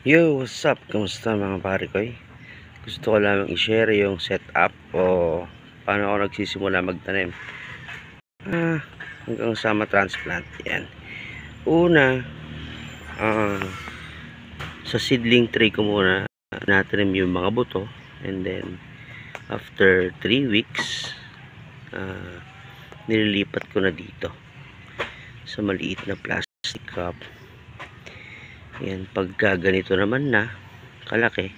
Yo, what's up? Kamusta mga pare ko? Gusto ko lamang i-share yung setup o paano ako nagsisimula magtanim hanggang sa ma-transplant. Yan. Una, sa seedling tray ko muna natrim yung mga buto, and then after 3 weeks nililipat ko na dito sa maliit na plastic cup. Yan, pagka ganito naman na kalaki,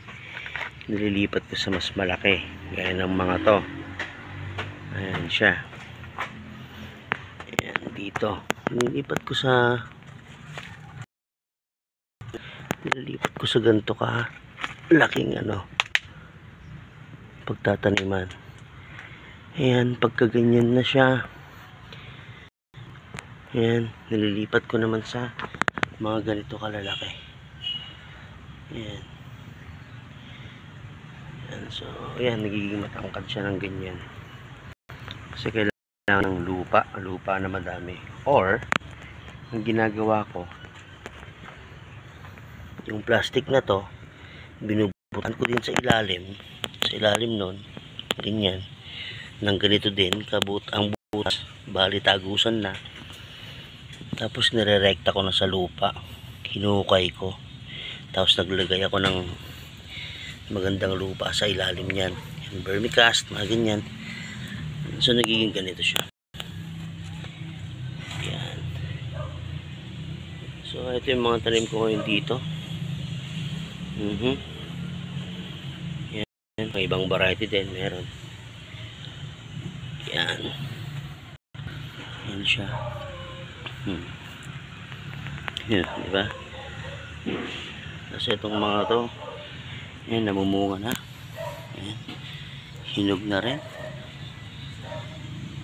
nililipat ko sa mas malaki gaya ng mga to. Ayan siya. Ayan, dito nililipat ko sa ganito ka laking pagtataniman. Ayan, pagka ganyan na siya, ayan, nililipat ko naman sa mga ganito kalalaki. Ayan. Ayan, so ayan, nagiging matangkad siya ng ganyan kasi kailangan ng lupa na madami. Or ang ginagawa ko, yung plastic na to binubutan ko din sa ilalim nun, ganyan, ng ganito din ang butas, bali tagusan na, tapos nirerekta ko na sa lupa, hinukay ko, tapos naglagay ako ng magandang lupa sa ilalim niyan, vermicast, mga ganyan. So nagiging ganito siya. Yan. So ito yung mga tanim ko ngayon dito. Yan, may ibang variety din meron. Yan. Yan siya. Yan, di ba? Kasi itong mga to, yan, namumunga na. Yan. Hinog na rin.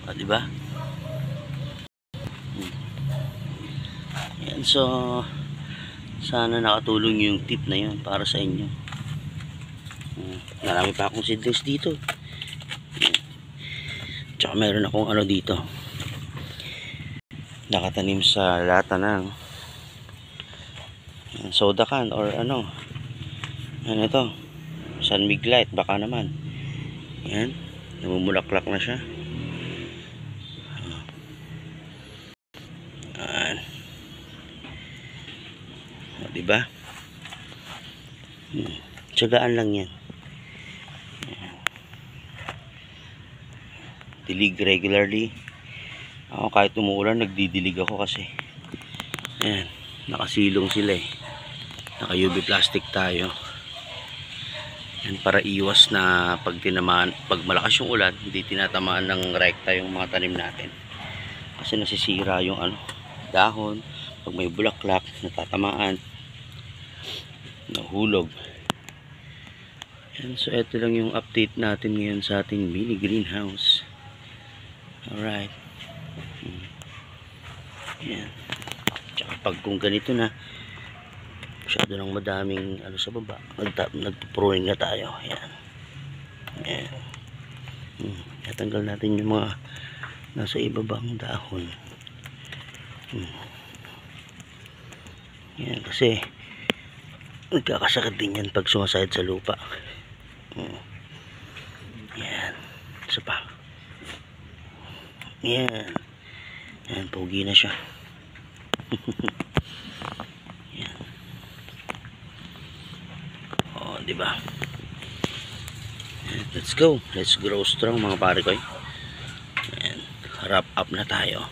O, di ba? Yan, so sana nakatulong yung tip na yun para sa inyo. Marami pa akong seedlings dito. Tsaka meron akong dito, nakatanim sa lata ng soda can or ito, San Miglite, baka naman. Yan, namumulaklak na siya. Diba? Tsagaan lang yan. Dilig regularly. Ako kahit umuulan, nagdidilig ako kasi ayan, nakasilong sila eh. Naka UV plastic tayo. Yan, para iwas na pag malakas yung ulan, hindi tinatamaan ng rekta yung mga tanim natin. Kasi nasisira yung dahon. Pag may bulaklak, natatamaan, nahulog. Yan, so ito lang yung update natin ngayon sa ating mini greenhouse. Alright. Yan. Tsaka pag kung ganito na, masyado nang madaming sa baba, nagpo-pruning na tayo. Yan. Yan. Natanggal natin yung mga nasa ibabang dahon. Yan, kasi nagkakasakit din yan pag sumasahid sa lupa. Yan. Isa pa. Yan. Yan, pogi na siya. Yan. Oh, di ba? Let's go. Let's grow strong mga pare ko. Yan. Wrap up na tayo.